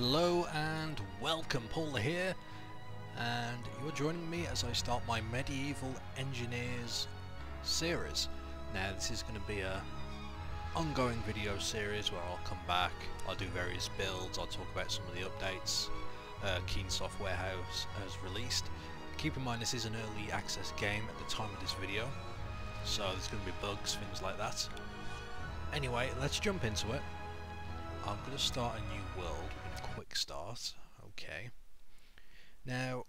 Hello and welcome, Pauleh here, and you're joining me as I start my Medieval Engineers series. Now this is going to be a ongoing video series where I'll come back, I'll do various builds, I'll talk about some of the updates Keen Software House has released. Keep in mind this is an early access game at the time of this video, so there's going to be bugs, things like that. Anyway, let's jump into it. I'm going to start a new world with a quick start. Okay. Now,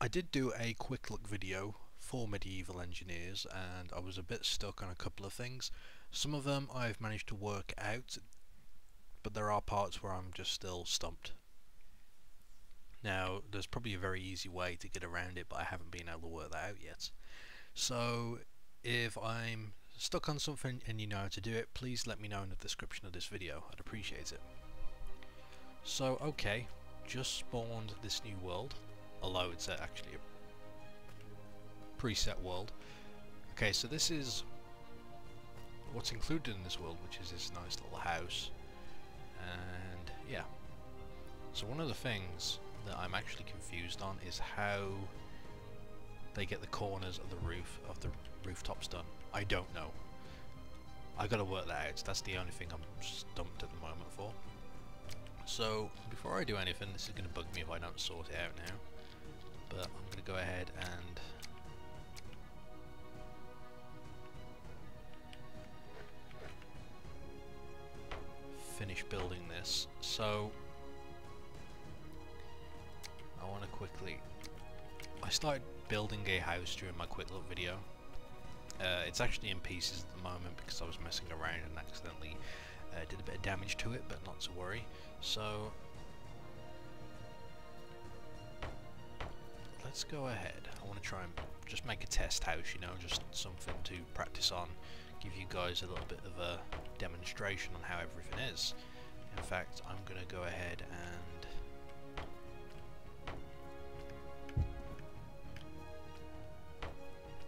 I did do a quick look video for Medieval Engineers and I was a bit stuck on a couple of things. Some of them I've managed to work out, but there are parts where I'm just still stumped. Now, there's probably a very easy way to get around it, but I haven't been able to work that out yet. So, if I'm stuck on something and you know how to do it, please let me know in the description of this video. I'd appreciate it. So okay, just spawned this new world, although it's actually a preset world. Okay, so this is what's included in this world, which is this nice little house. And yeah, so one of the things that I'm actually confused on is how they get the corners of the roof of the rooftops done. I don't know. I gotta work that out. That's the only thing I'm stumped at the moment for. So before I do anything, this is gonna bug me if I don't sort it out now. But I'm gonna go ahead and finish building this. So I want to quickly. I started building a house during my quick look video. It's actually in pieces at the moment because I was messing around and accidentally did a bit of damage to it, but not to worry. So let's go ahead. I want to try and just make a test house, you know, just something to practice on, give you guys a little bit of a demonstration on how everything is. In fact, I'm going to go ahead and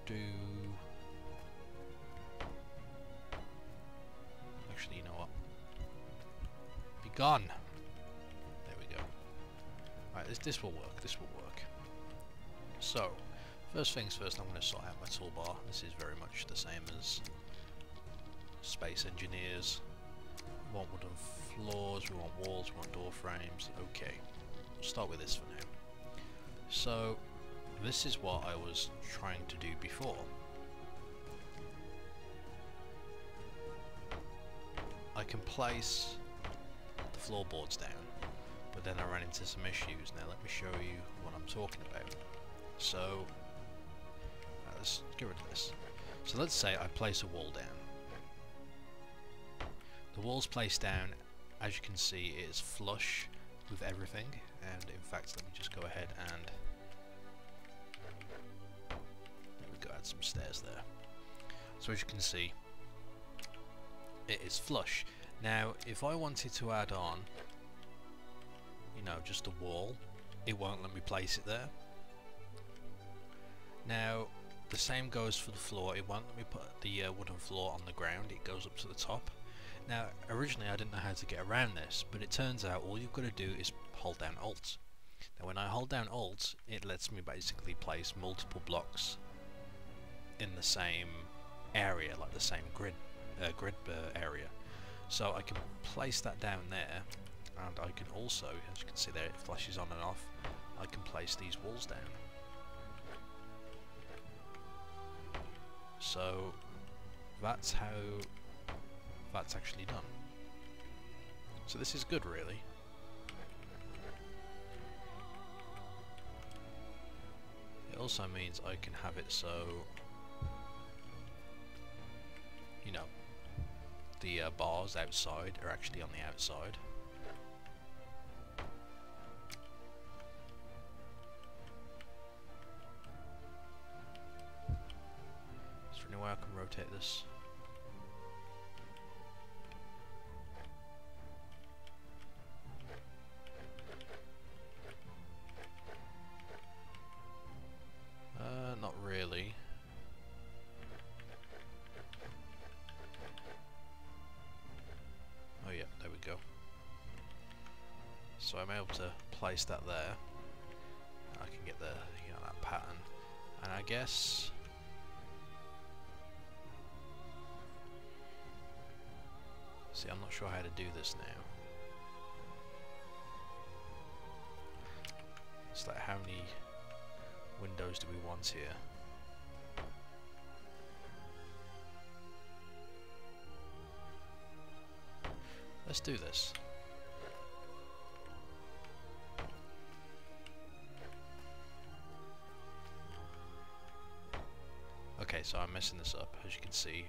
do. Actually, you know what? Be gone. There we go. Right, this will work. This will work. So, first things first, I'm going to sort out my toolbar. This is very much the same as Space Engineers. We want wooden floors, we want walls, we want door frames. Okay, we'll start with this for now. So, this is what I was trying to do before. I can place the floorboards down, but then I ran into some issues. Now let me show you what I'm talking about. So let's get rid of this. So let's say I place a wall down. The wall's placed down, as you can see, it is flush with everything, and in fact let me just go ahead and there we go, add some stairs there. So as you can see, it is flush. Now if I wanted to add on, you know, just a wall, it won't let me place it there. Now the same goes for the floor. It won't let me put the wooden floor on the ground. It goes up to the top. Now originally I didn't know how to get around this, but it turns out all you've got to do is hold down Alt. Now when I hold down Alt, it lets me basically place multiple blocks in the same area, like the same grid area. So I can place that down there, and I can also, as you can see there, it flashes on and off, I can place these walls down. So that's how that's actually done. So this is good, really. It also means I can have it so, you know, the bars outside are actually on the outside. Is there any way I can rotate this? Not really. Oh yeah, there we go. So I'm able to place that there. I can get the, you know, that pattern, and I guess see, I'm not sure how to do this now. It's like, how many windows do we want here? Let's do this. Okay, so I'm messing this up. As you can see,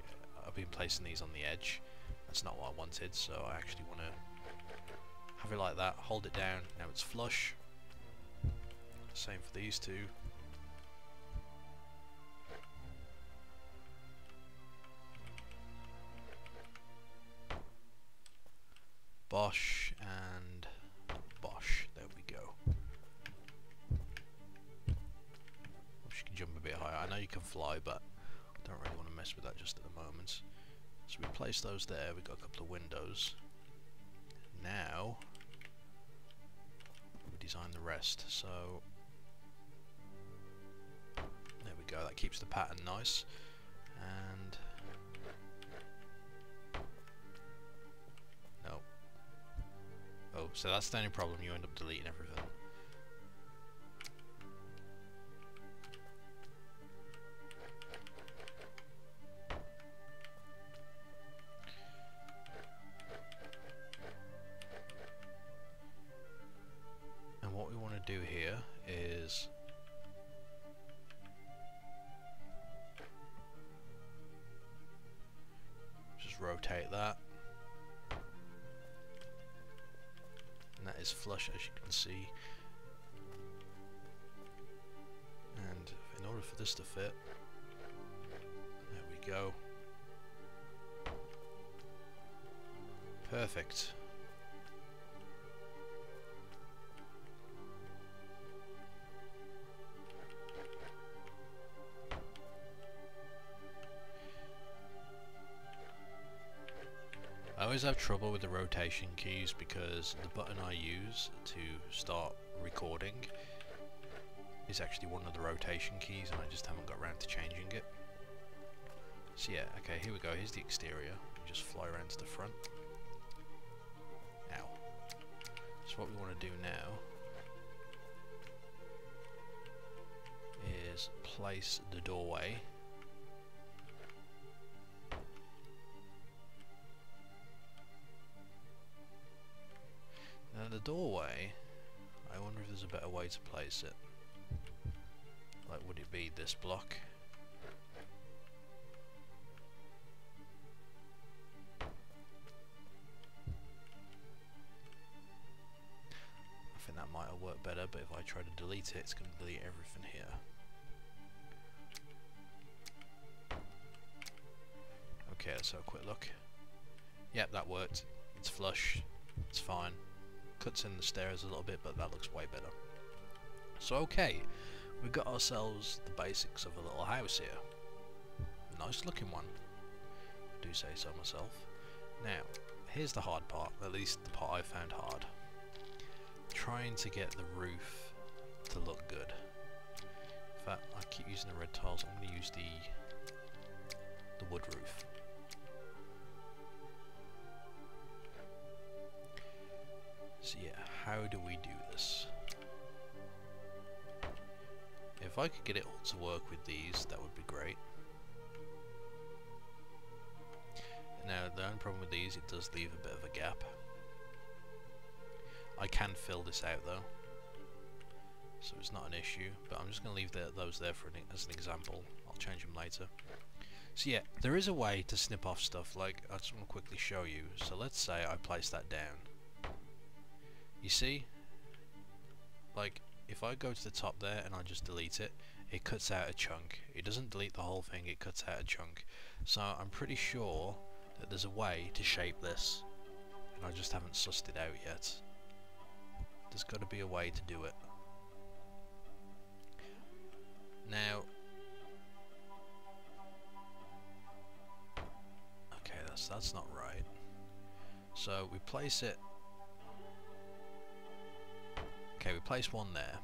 I've been placing these on the edge. That's not what I wanted, so I actually want to have it like that, hold it down, now it's flush. Same for these two. Bosh and bosh. There we go. Wish you could jump a bit higher. I know you can fly, but I don't really want to mess with that just at the moment. So we place those there. We've got a couple of windows. Now we design the rest. So there we go. That keeps the pattern nice. And no. Oh, so that's the only problem. You end up deleting everything. And what we want to do here is just rotate that. And that is flush, as you can see. And in order for this to fit, there we go. Perfect. I always have trouble with the rotation keys because the button I use to start recording is actually one of the rotation keys, and I just haven't got around to changing it. So yeah, okay, here we go. Here's the exterior. Just fly around to the front. Now, so what we want to do now is place the doorway. Now the doorway, I wonder if there's a better way to place it. Like, would it be this block? I think that might have worked better, but if I try to delete it, it's going to delete everything here. Okay, let's have a quick look. Yep, that worked. It's flush. It's fine. Cuts in the stairs a little bit, but that looks way better. So okay, we've got ourselves the basics of a little house here. Nice looking one, I do say so myself. Now, here's the hard part, at least the part I found hard. Trying to get the roof to look good. In fact, I keep using the red tiles, I'm going to use the wood roof. So yeah, how do we do this? If I could get it all to work with these, that would be great. Now, the only problem with these, it does leave a bit of a gap. I can fill this out though, so it's not an issue, but I'm just going to leave those there as an example. I'll change them later. So yeah, there is a way to snip off stuff, like I just want to quickly show you. So let's say I place that down. You see, like if I go to the top there and I just delete it, it cuts out a chunk. It doesn't delete the whole thing, it cuts out a chunk. So I'm pretty sure that there's a way to shape this, and I just haven't sussed it out yet. There's got to be a way to do it. Now, okay, that's not right. So we place it Okay, we placed one there.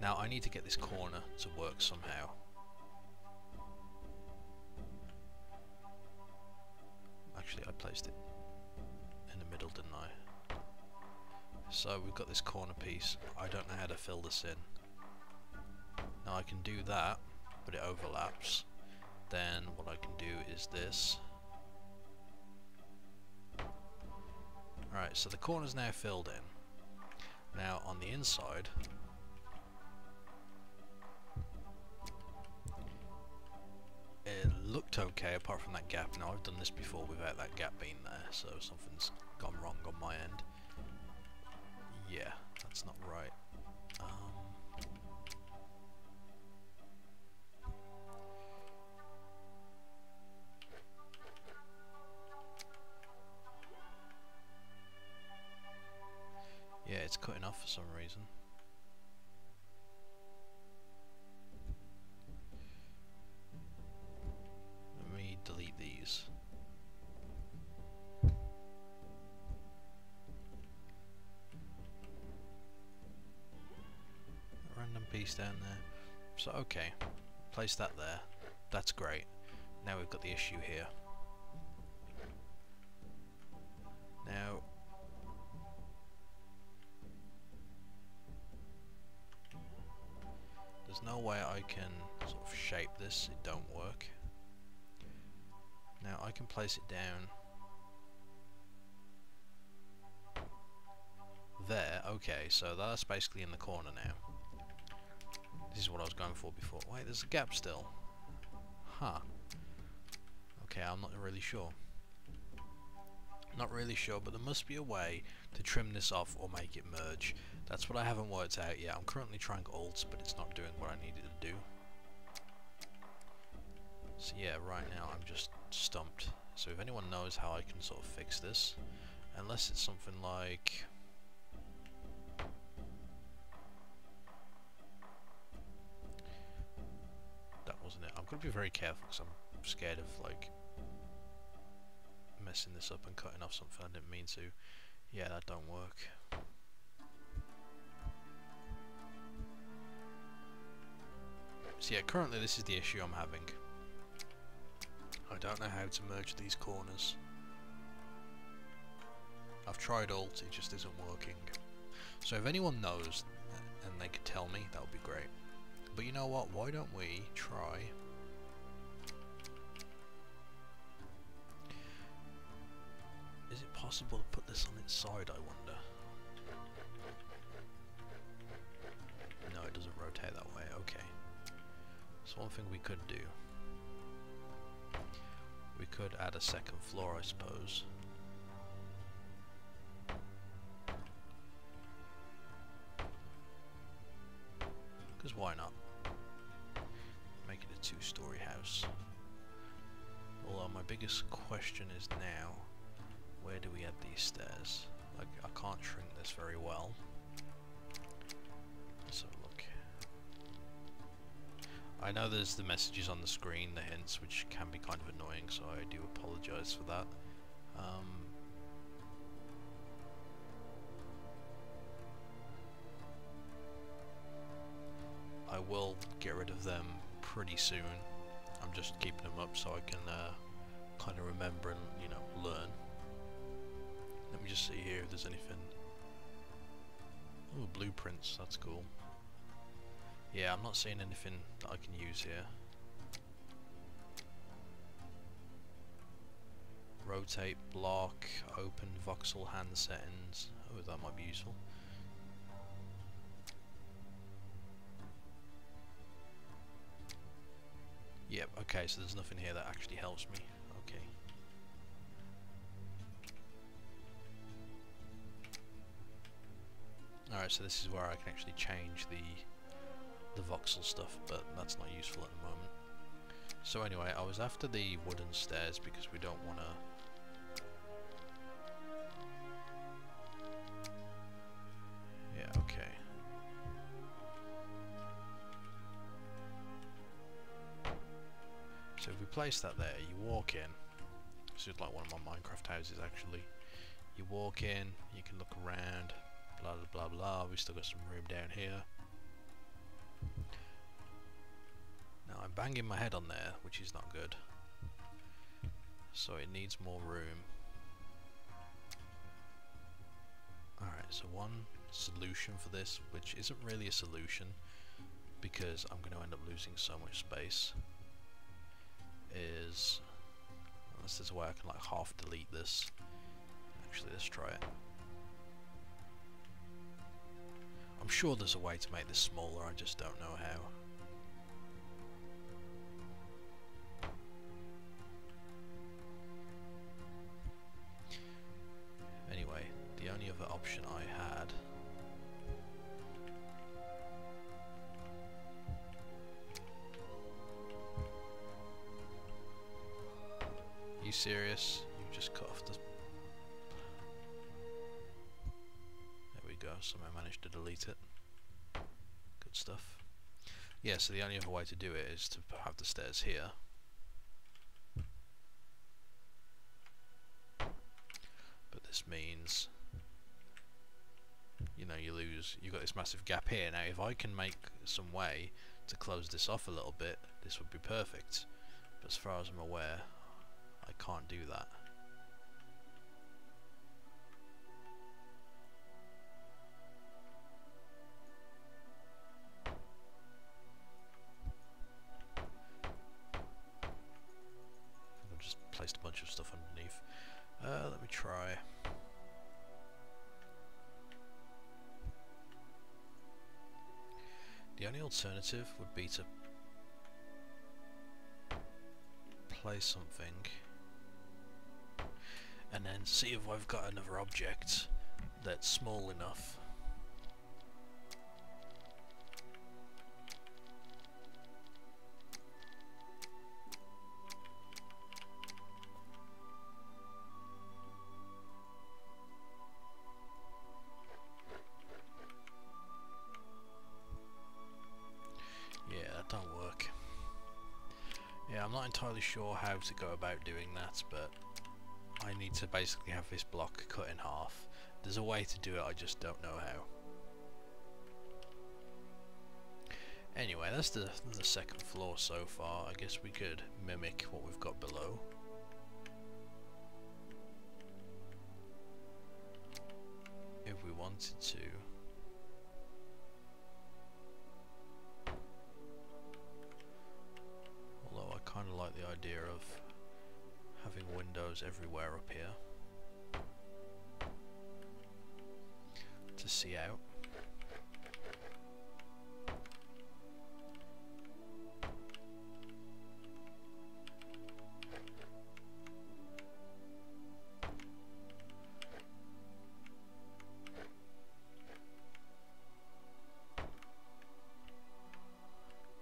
Now I need to get this corner to work somehow. Actually, I placed it in the middle, didn't I? So we've got this corner piece. I don't know how to fill this in. Now I can do that, but it overlaps. Then what I can do is this. Alright, so the corner's now filled in. Now on the inside, it looked okay apart from that gap. Now I've done this before without that gap being there, so something's gone wrong on my end. Yeah, that's not right. Yeah, it's cutting off for some reason. Let me delete these. A random piece down there. So okay, place that there. That's great. Now we've got the issue here. Now there's no way I can sort of shape this, it don't work. Now I can place it down there. Okay, so that's basically in the corner now. This is what I was going for before. Wait, there's a gap still. Huh. Okay, I'm not really sure. Not really sure, but there must be a way to trim this off or make it merge. That's what I haven't worked out yet. I'm currently trying Alt, but it's not doing what I needed to do. So yeah, right now I'm just stumped. So if anyone knows how I can sort of fix this, unless it's something like... That wasn't it. I'm going to be very careful because I'm scared of like messing this up and cutting off something I didn't mean to. Yeah, that don't work. So yeah, currently this is the issue I'm having. I don't know how to merge these corners. I've tried Alt, it just isn't working. So if anyone knows and they could tell me, that would be great. But you know what, why don't we try... Is it possible to put this on its side, I wonder? No, it doesn't rotate that way, okay. So one thing we could do, we could add a second floor, I suppose. Because why not? Make it a two-story house. Although my biggest question is now, where do we add these stairs? Like, I can't shrink this very well. Let's have a look. I know there's the messages on the screen, the hints, which can be kind of annoying, so I do apologise for that. I will get rid of them pretty soon. I'm just keeping them up so I can kind of remember and, you know, learn. Let me just see here if there's anything. Oh, blueprints, that's cool. Yeah, I'm not seeing anything that I can use here. Rotate, block, open voxel hand settings. Oh, that might be useful. Yep, okay, so there's nothing here that actually helps me. Okay. Alright, so this is where I can actually change the voxel stuff, but that's not useful at the moment. So anyway, I was after the wooden stairs because we don't want to... Yeah, okay. So if we place that there, you walk in. This is like one of my Minecraft houses actually. You walk in, you can look around, blah blah blah blah. We still got some room down here. Now I'm banging my head on there, which is not good. So it needs more room. Alright, so one solution for this, which isn't really a solution because I'm going to end up losing so much space, is, unless there's a way I can like half delete this. Actually, let's try it. I'm sure there's a way to make this smaller, I just don't know how. Anyway, the only other option I had Are you serious? You've just cut off the... There we go, somehow managed to delete it. Good stuff. Yeah, so the only other way to do it is to have the stairs here. But this means, you know, you've got this massive gap here. Now if I can make some way to close this off a little bit, this would be perfect. But as far as I'm aware, I can't do that. I've just placed a bunch of stuff underneath. Let me try. The only alternative would be to place something and then see if I've got another object that's small enough. Yeah, that don't work. Yeah, I'm not entirely sure how to go about doing that, but I need to basically have this block cut in half. There's a way to do it, I just don't know how. Anyway, that's the second floor so far. I guess we could mimic what we've got below. If we wanted to. Although I kind of like the idea of having windows everywhere up here to see out.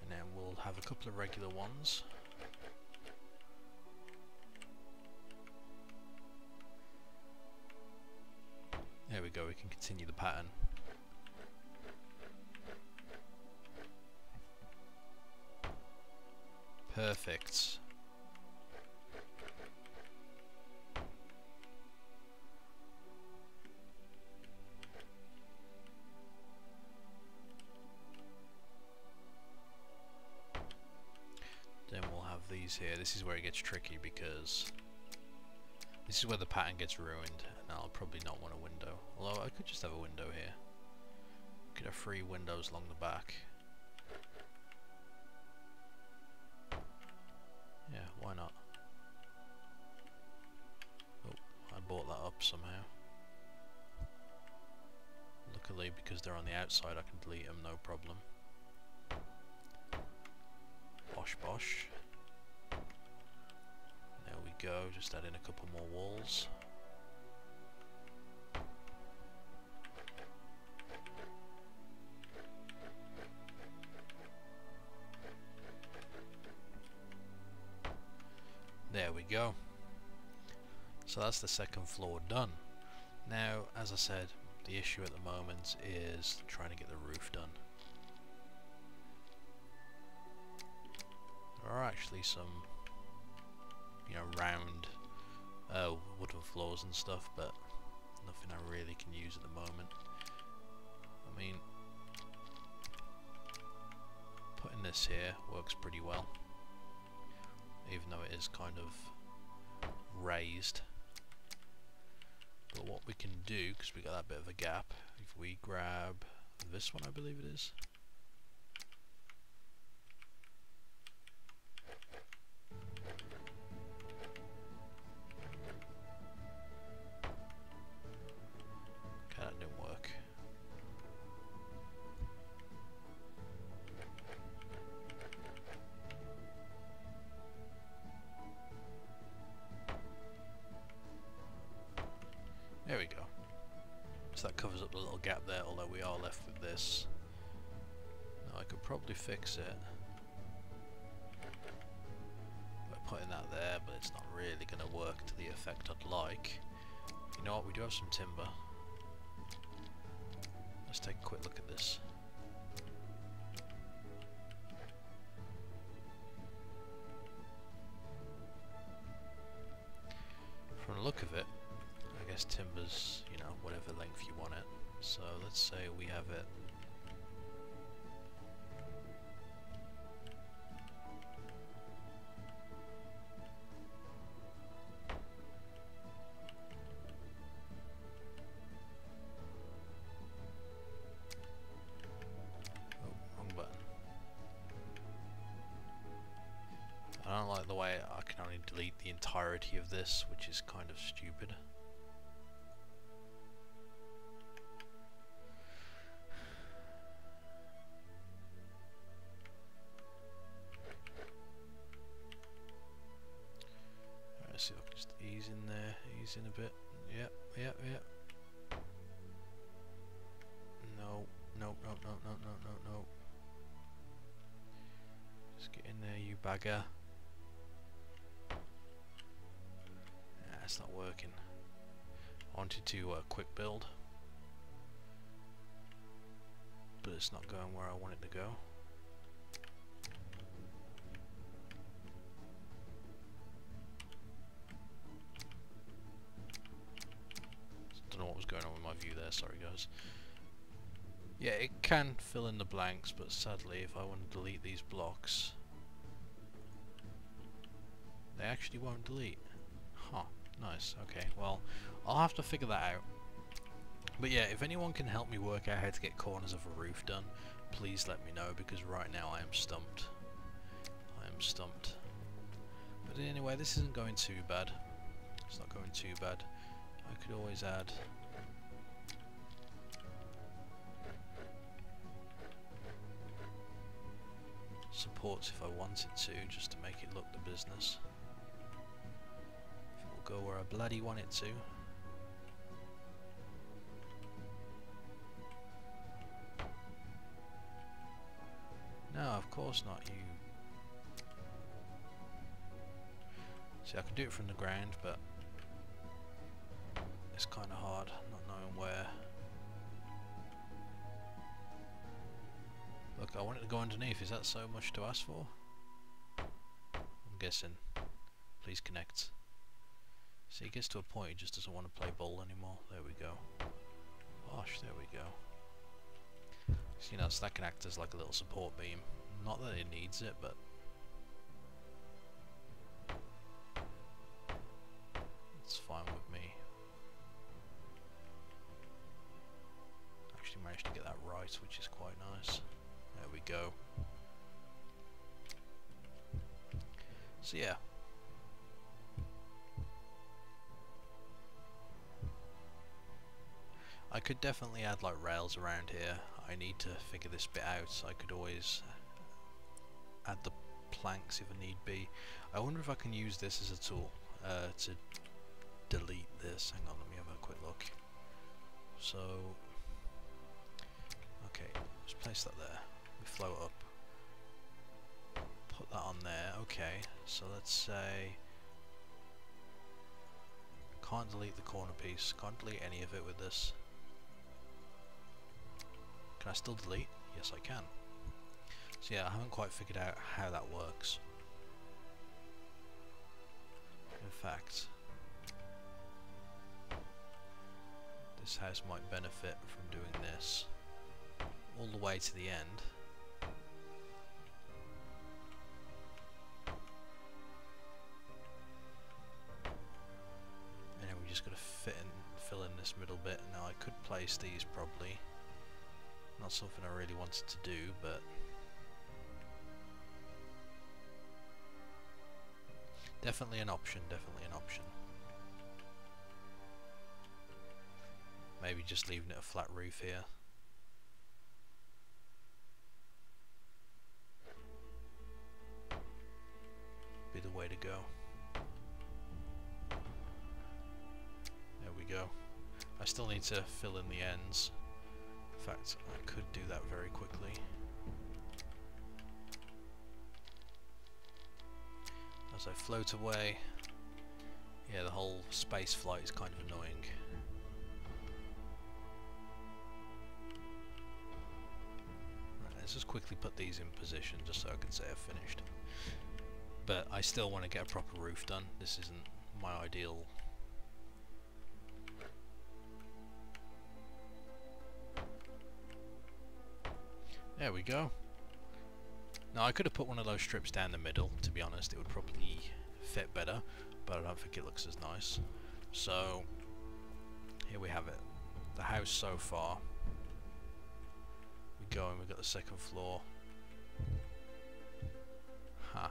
And then we'll have a couple of regular ones. There we go, we can continue the pattern. Perfect. Then we'll have these here. This is where it gets tricky because this is where the pattern gets ruined, and I'll probably not want a window. Although I could just have a window here. Could have 3 windows along the back. Yeah, why not? Oh, I bought that up somehow. Luckily, because they're on the outside, I can delete them, no problem. Bosh bosh. There we go, just add in a couple more walls. There we go. So that's the second floor done. Now, as I said, the issue at the moment is trying to get the roof done. There are actually some, you know, round wooden floors and stuff, but nothing I really can use at the moment. mean, putting this here works pretty well, even though it is kind of raised. But what we can do, because we got that bit of a gap, if we grab this one, I believe it is. Okay, that didn't work. There we go. So that covers up the little gap there, although we are left with this. Now I could probably fix it by putting that there, but it's not really going to work to the effect I'd like. You know what, we do have some timber. Let's take a quick look at this. From the look of it, I guess timber's, you know, whatever length you want it. So let's say we have it wrong button. I don't like the way I can only delete the entirety of this, which is kind of stupid. Let's see if I can just ease in there, ease in a bit. Yep, yep, yep. No, no, no, no, no, no, no, no. Just get in there, you bagger. Nah, it's not working. I wanted to quick build, but it's not going where I want it to go. Don't know what was going on with my view there, sorry guys. Yeah, it can fill in the blanks, but sadly if I want to delete these blocks, they actually won't delete. Huh, nice, okay, well, I'll have to figure that out. But yeah, if anyone can help me work out how to get corners of a roof done, please let me know, because right now I am stumped. I am stumped. But anyway, this isn't going too bad. It's not going too bad. I could always add supports if I wanted to, just to make it look the business. If it will go where I bloody want it to. No, of course not, you. See, I can do it from the ground, but it's kind of hard, not knowing where. Look, I want it to go underneath. Is that so much to ask for? I'm guessing. Please connect. See, it gets to a point he just doesn't want to play ball anymore. There we go. Gosh, there we go. So, you know, so that can act as like a little support beam. Not that it needs it, but it's fine with me. Actually managed to get that right, which is quite nice. There we go. So yeah. I could definitely add like rails around here. I need to figure this bit out. I could always add the planks if need be. I wonder if I can use this as a tool to delete this. Hang on, let me have a quick look. So, okay, let's place that there. We float up. Put that on there. Okay, so let's say can't delete the corner piece. Can't delete any of it with this. Can I still delete? Yes, I can. So yeah, I haven't quite figured out how that works. In fact, this house might benefit from doing this. all the way to the end. And then we just got to fill in this middle bit. Now I could place these probably. Not something I really wanted to do, but definitely an option, definitely an option. Maybe just leaving it a flat roof here. Be the way to go. There we go. I still need to fill in the ends. In fact, I could do that very quickly. As I float away, yeah, the whole space flight is kind of annoying. Right, let's just quickly put these in position just so I can say I've finished. But I still want to get a proper roof done. This isn't my ideal. There we go. Now I could have put one of those strips down the middle, to be honest, it would probably fit better, but I don't think it looks as nice. So here we have it. The house so far. We go and we've got the second floor. Huh.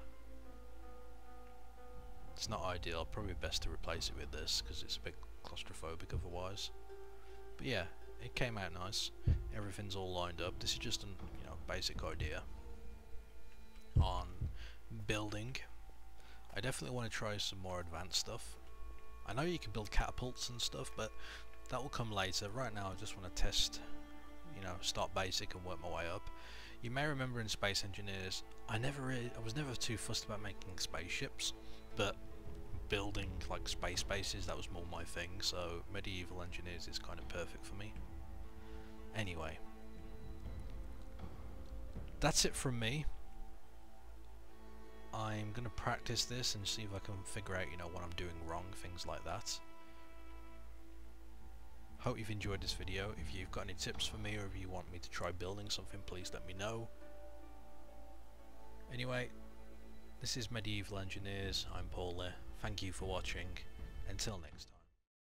It's not ideal, probably best to replace it with this because it's a bit claustrophobic otherwise. But yeah, it came out nice. Everything's all lined up. This is just an basic idea on building. I definitely want to try some more advanced stuff. I know you can build catapults and stuff, but that will come later. Right now I just want to test, start basic and work my way up. You may remember in Space Engineers, I was never too fussed about making spaceships, but building like space bases, that was more my thing, so Medieval Engineers is kind of perfect for me. Anyway, that's it from me. I'm going to practice this and see if I can figure out, what I'm doing wrong, things like that. Hope you've enjoyed this video. If you've got any tips for me or if you want me to try building something, please let me know. Anyway, this is Medieval Engineers. I'm Pauleh. Thank you for watching. Until next time.